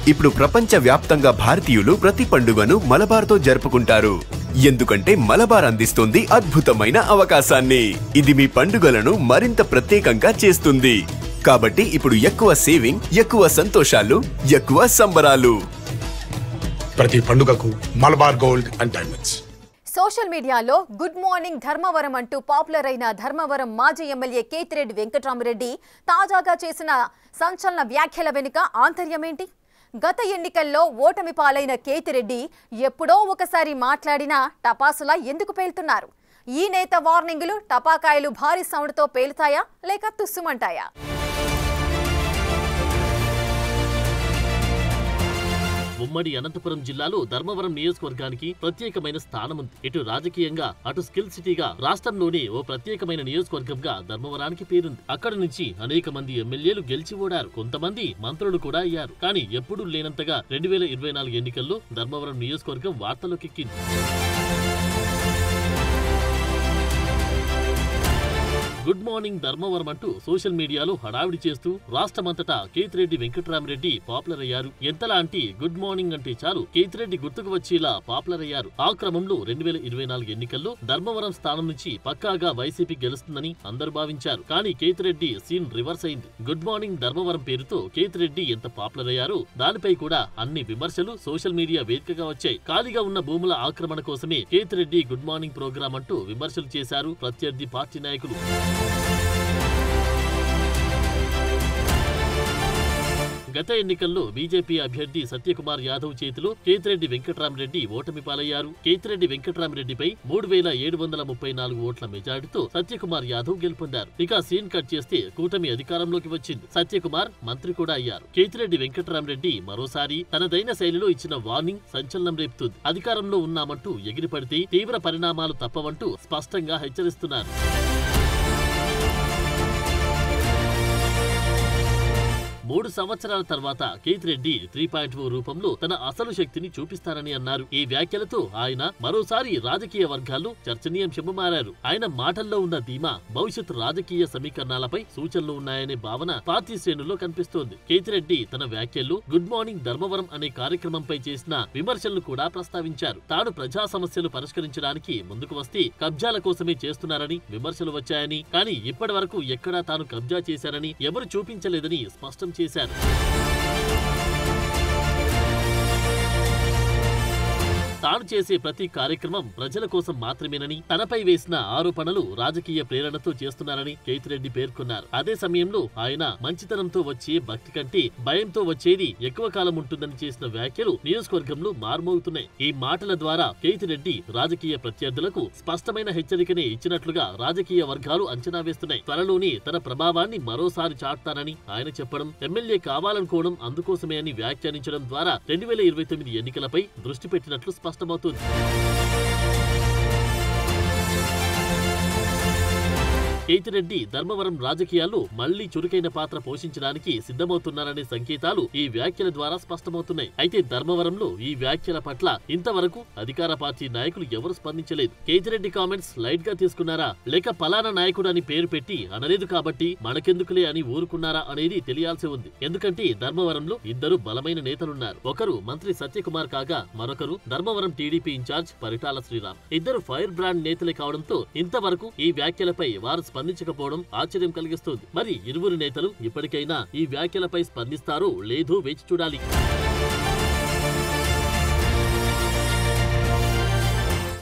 ఇప్పుడు ప్రపంచ వ్యాప్తంగా భారతీయులు ప్రతి పండుగను మలబార్తో జరుపుకుంటారు. ఎందుకంటే మలబార్ అందిస్తుంది అద్భుతమైన అవకాశాన్ని. ఇది మీ పండుగలను మరింత ప్రత్యేకంగా చేస్తుంది. కాబట్టి ఇప్పుడు ఎక్కువ సేవింగ్, ఎక్కువ సంతోషాలు, ఎక్కువ సంబరాలు. ప్రతి పండుగకు Malabar gold and diamonds. Social మీడియాలో గుడ్ మార్నింగ్ ధర్మవరం అంటూ పాపులర్ అయిన ధర్మవరం మాజీ ఎమ్మెల్యే కేతిరెడ్డి వెంకట్రామరెడ్డి తాజాగా చేసిన సంచలన వ్యాఖ్యల వెనుక ఆంతర్యమేంటి? గత ఎన్నికల్లో ఓటమి పాలైన కేతిరెడ్డి ఎప్పుడో ఒకసారి మాట్లాడినా టపాసులా ఎందుకు పేలుతున్నారు? ఈ నేత వార్నింగులు టపాకాయలు భారీ సౌండ్తో పేలుతాయా లేక తుస్సుమంటాయా? ఉమ్మడి అనంతపురం జిల్లాలో ధర్మవరం నియోజకవర్గానికి ప్రత్యేకమైన స్థానం ఉంది. ఇటు రాజకీయంగా అటు స్కిల్ సిటీగా రాష్ట్రంలోనే ఓ ప్రత్యేకమైన నియోజకవర్గంగా ధర్మవరానికి పేరుంది. అక్కడి నుంచి అనేక మంది ఎమ్మెల్యేలు గెలిచి ఓడారు. కొంతమంది మంత్రులు కూడా అయ్యారు. కానీ ఎప్పుడూ లేనంతగా 2024 ఎన్నికల్లో ధర్మవరం నియోజకవర్గం వార్తలోకెక్కింది. గుడ్ మార్నింగ్ ధర్మవరం అంటూ సోషల్ మీడియాలో హడావిడి చేస్తూ రాష్ట్రమంతటా కేతిరెడ్డి వెంకట్రామరెడ్డి పాపులర్ అయ్యారు. ఎంతలా అంటే గుడ్ మార్నింగ్ అంటే చాలు కేతిరెడ్డి గుర్తుకు వచ్చేలా పాపులర్ అయ్యారు. ఆ క్రమంలో 2024 ఎన్నికల్లో ధర్మవరం స్థానం నుంచి పక్కాగా వైసీపీ గెలుస్తుందని అందరూ భావించారు. కానీ కేతిరెడ్డి సీన్ రివర్స్ అయింది. గుడ్ మార్నింగ్ ధర్మవరం పేరుతో కేతిరెడ్డి ఎంత పాపులర్ అయ్యారో దానిపై కూడా అన్ని విమర్శలు సోషల్ మీడియా వేదికగా వచ్చాయి. ఖాళీగా ఉన్న భూముల ఆక్రమణ కోసమే కేతిరెడ్డి గుడ్ మార్నింగ్ ప్రోగ్రాం అంటూ విమర్శలు చేశారు ప్రత్యర్థి పార్టీ నాయకులు. గత ఎన్నికల్లో బీజేపీ అభ్యర్థి సత్యకుమార్ యాదవ్ చేతిలో కేతిరెడ్డి వెంకట్రామరెడ్డి ఓటమి పాలయ్యారు. కేతిరెడ్డి వెంకట్రామరెడ్డిపై 3734 ఓట్ల మెజారిటీతో సత్యకుమార్ యాదవ్ గెలుపొందారు. ఇక సీన్ కట్ చేస్తే కూటమి అధికారంలోకి వచ్చింది. సత్యకుమార్ మంత్రి కూడా అయ్యారు. కేతిరెడ్డి వెంకట్రామరెడ్డి మరోసారి తనదైన శైలిలో ఇచ్చిన వార్నింగ్ సంచలనం రేపుతుంది. అధికారంలో ఉన్నామంటూ ఎగిరిపడితే తీవ్ర పరిణామాలు తప్పవంటూ స్పష్టంగా హెచ్చరిస్తున్నారు. 3 సంవత్సరాల తర్వాత కేతిరెడ్డి 3.0 రూపంలో తన అసలు శక్తిని చూపిస్తారని అన్నారు. ఈ వ్యాఖ్యలతో ఆయన మరోసారి రాజకీయ వర్గాల్లో చర్చనీయాంశంగా మారారు. ఆయన మాటల్లో ఉన్న ధీమా భవిష్యత్ రాజకీయ సమీకరణాలపై సూచనలు ఉన్నాయనే భావన పార్టీ శ్రేణుల్లో కనిపిస్తోంది. కేతిరెడ్డి తన వ్యాఖ్యల్లో గుడ్ మార్నింగ్ ధర్మవరం అనే కార్యక్రమంపై చేసిన విమర్శలను కూడా ప్రస్తావించారు. తాను ప్రజా సమస్యలు పరిష్కరించడానికి ముందుకు వస్తే కబ్జాల కోసమే చేస్తున్నారని విమర్శలు వచ్చాయని, కానీ ఇప్పటి వరకు ఎక్కడా తాను కబ్జా చేశారని ఎవరు చూపించలేదని స్పష్టం చేశారు. తాను చేసే ప్రతి కార్యక్రమం ప్రజల కోసం మాత్రమేనని, తనపై వేసిన ఆరోపణలు రాజకీయ ప్రేరణతో చేస్తున్నారని కేతిరెడ్డి పేర్కొన్నారు. అదే సమయంలో ఆయన మంచితనంతో వచ్చే భక్తి కంటే భయంతో వచ్చేది ఎక్కువ కాలం ఉంటుందని చేసిన వ్యాఖ్యలు నియోజకవర్గంలో మారుమోగుతున్నాయి. ఈ మాటల ద్వారా కేతిరెడ్డి రాజకీయ ప్రత్యర్థులకు స్పష్టమైన హెచ్చరికనే ఇచ్చినట్లుగా రాజకీయ వర్గాలు అంచనా వేస్తున్నాయి. త్వరలోనే తన ప్రభావాన్ని మరోసారి చాటుతానని ఆయన చెప్పడం, ఎమ్మెల్యే కావాలనుకోవడం అందుకోసమే అని వ్యాఖ్యానించడం ద్వారా 2029 ఎన్నికలపై దృష్టి పెట్టినట్లు స్పష్టమవుతుంది. కేతిరెడ్డి ధర్మవరం రాజకీయాల్లో మళ్లీ చురుకైన పాత్ర పోషించడానికి సిద్ధమవుతున్నారనే సంకేతాలు ఈ వ్యాఖ్యల ద్వారా స్పష్టమవుతున్నాయి. అయితే ధర్మవరంలో ఈ వ్యాఖ్యల పట్ల ఇంతవరకు అధికార పార్టీ నాయకులు ఎవరు స్పందించలేదు. కేతిరెడ్డి కామెంట్స్ లైట్ గా తీసుకున్నారా, లేక పలానా నాయకుడు అని పేరు పెట్టి అనలేదు కాబట్టి మనకెందుకులే అని ఊరుకున్నారా అనేది తెలియాల్సి ఉంది. ఎందుకంటే ధర్మవరంలో ఇద్దరు బలమైన నేతలున్నారు. ఒకరు మంత్రి సత్యకుమార్ కాగా మరొకరు ధర్మవరం టీడీపీ ఇన్ఛార్జ్ పరిటాల శ్రీరామ్. ఇద్దరు ఫైర్ బ్రాండ్ నేతలే కావడంతో ఇంతవరకు ఈ వ్యాఖ్యలపై వారు స్పందించకపోవడం ఆశ్చర్యం కలిగిస్తోంది. మరి ఇరువురు నేతలు ఇప్పటికైనా ఈ వ్యాఖ్యలపై స్పందిస్తారో లేదో వేచి చూడాలి.